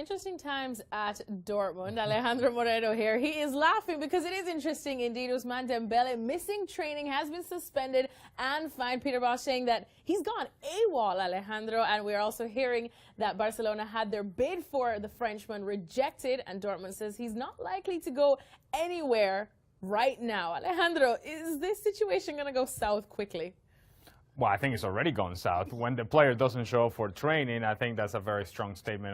Interesting times at Dortmund. Alejandro Moreno here. He is laughing because it is interesting indeed. Ousmane Dembele missing training, has been suspended and fined. Peter Bosz saying that he's gone AWOL, Alejandro. And we're also hearing that Barcelona had their bid for the Frenchman rejected, and Dortmund says he's not likely to go anywhere right now. Alejandro, is this situation going to go south quickly? Well, I think it's already gone south. When the player doesn't show up for training, I think that's a very strong statement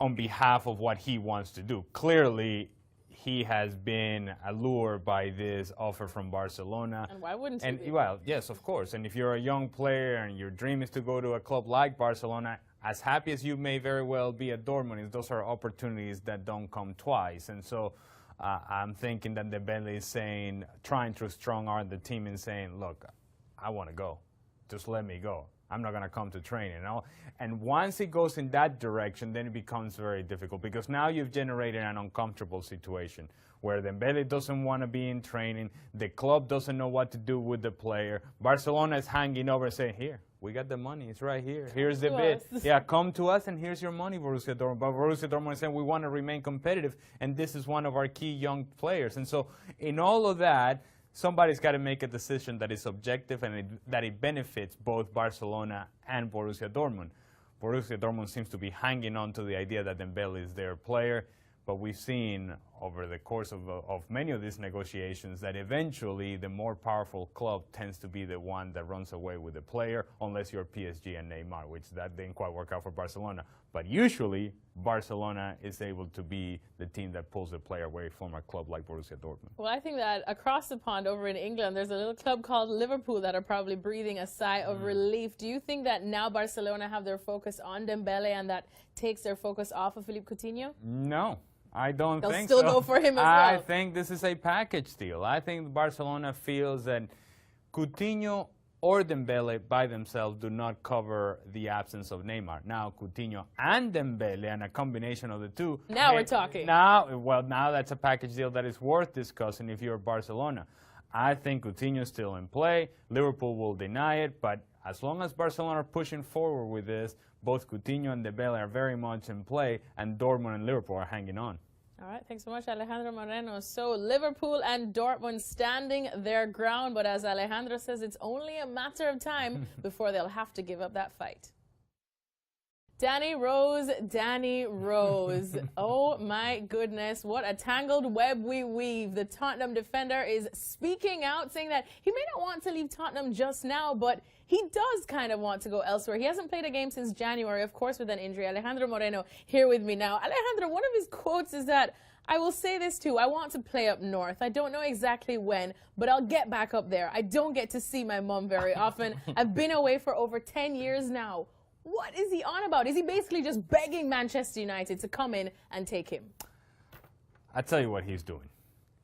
on behalf of what he wants to do. Clearly, he has been allured by this offer from Barcelona. And why wouldn't he be? Well, yes, of course. And if you're a young player and your dream is to go to a club like Barcelona, as happy as you may very well be at Dortmund, those are opportunities that don't come twice. And so I'm thinking that Dembele is saying, trying to strong-arm the team and saying, look, I want to go. Just let me go. I'm not going to come to training. And once it goes in that direction, then it becomes very difficult because now you've generated an uncomfortable situation where Dembele doesn't want to be in training. The club doesn't know what to do with the player. Barcelona is hanging over saying, here, we got the money. It's right here. Here's the bid. Yeah, come to us and here's your money, Borussia Dortmund. But Borussia Dortmund is saying we want to remain competitive and this is one of our key young players. And so in all of that, somebody's got to make a decision that is objective and that it benefits both Barcelona and Borussia Dortmund. Borussia Dortmund seems to be hanging on to the idea that Dembele is their player, but we've seen over the course of many of these negotiations that eventually the more powerful club tends to be the one that runs away with the player, unless you're PSG and Neymar, which that didn't quite work out for Barcelona. But usually, Barcelona is able to be the team that pulls the player away from a club like Borussia Dortmund. Well, I think that across the pond over in England, there's a little club called Liverpool that are probably breathing a sigh of relief. Do you think that now Barcelona have their focus on Dembele and that takes their focus off of Philippe Coutinho? No. I don't think so. They'll still go for him as well. I think this is a package deal. I think Barcelona feels that Coutinho or Dembele by themselves do not cover the absence of Neymar. Now Coutinho and Dembele and a combination of the two. Now we're talking. Now that's a package deal that is worth discussing if you're Barcelona. I think Coutinho is still in play. Liverpool will deny it, but as long as Barcelona are pushing forward with this, both Coutinho and Dembele are very much in play, and Dortmund and Liverpool are hanging on. All right, thanks so much, Alejandro Moreno. So Liverpool and Dortmund standing their ground, but as Alejandro says, it's only a matter of time before they'll have to give up that fight. Danny Rose. Oh my goodness, what a tangled web we weave. The Tottenham defender is speaking out, saying that he may not want to leave Tottenham just now, but he does kind of want to go elsewhere. He hasn't played a game since January, of course, with an injury. Alejandro Moreno here with me now. Alejandro, one of his quotes is that, I will say this too, I want to play up north. I don't know exactly when, but I'll get back up there. I don't get to see my mom very often. I've been away for over 10 years now. What is he on about? Is he basically just begging Manchester United to come in and take him? I'll tell you what he's doing.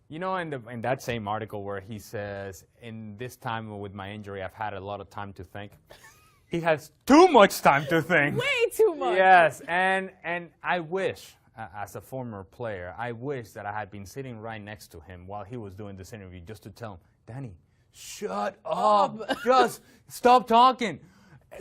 You know, in that same article where he says, in this time with my injury, I've had a lot of time to think. He has too much time to think. Way too much. Yes, and I wish, as a former player, I wish that I had been sitting right next to him while he was doing this interview just to tell him, Danny, shut up. Just stop talking.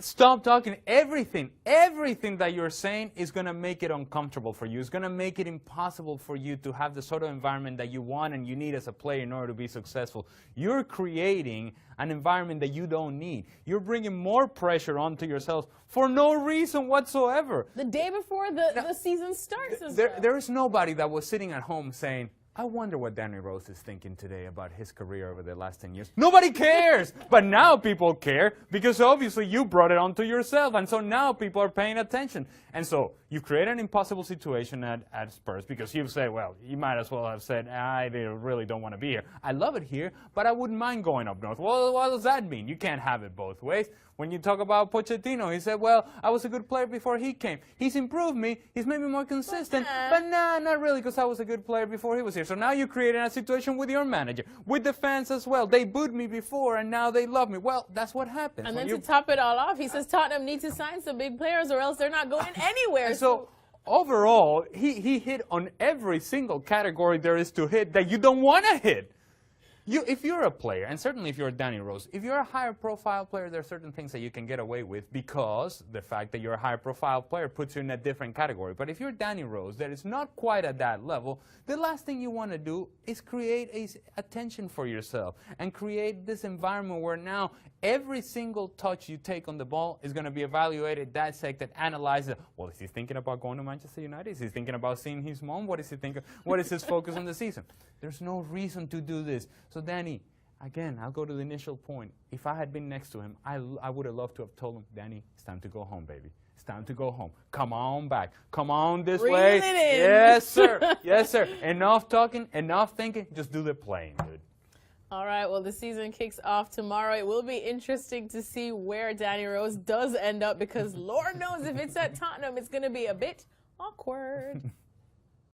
Stop talking. Everything that you're saying is going to make it uncomfortable for you. It's going to make it impossible for you to have the sort of environment that you want and you need as a player in order to be successful. You're creating an environment that you don't need. You're bringing more pressure onto yourself for no reason whatsoever. The day before the season starts. There is nobody that was sitting at home saying, I wonder what Danny Rose is thinking today about his career over the last 10 years. Nobody cares! But now people care because obviously you brought it onto yourself. And so now people are paying attention. And so you create an impossible situation at Spurs because you say, well, you might as well have said, I really don't want to be here. I love it here, but I wouldn't mind going up north. Well, what does that mean? You can't have it both ways. When you talk about Pochettino, he said, well, I was a good player before he came. He's improved me. He's made me more consistent. But nah, not really, because I was a good player before he was here. So now you're creating a situation with your manager, with the fans as well. They booed me before, and now they love me. Well, that's what happens. And then to top it all off, he says Tottenham needs to sign some big players or else they're not going anywhere. So overall, he hit on every single category there is to hit that you don't want to hit. If you're a player, and certainly if you're Danny Rose, if you're a higher profile player, there are certain things that you can get away with because the fact that you're a higher profile player puts you in a different category. But if you're Danny Rose, that is not quite at that level, the last thing you want to do is create attention for yourself and create this environment where now every single touch you take on the ball is going to be evaluated, dissected, analyzed. Well, is he thinking about going to Manchester United? Is he thinking about seeing his mom? What is he thinking? What is his focus on the season? There's no reason to do this. So, Danny, again, I'll go to the initial point. If I had been next to him, I would have loved to have told him, Danny, it's time to go home, baby. It's time to go home. Come on back. Come on this way. Yes, sir. Yes, sir. Enough talking, enough thinking. Just do the playing, dude. All right, well, the season kicks off tomorrow. It will be interesting to see where Danny Rose does end up because Lord knows if it's at Tottenham, it's going to be a bit awkward.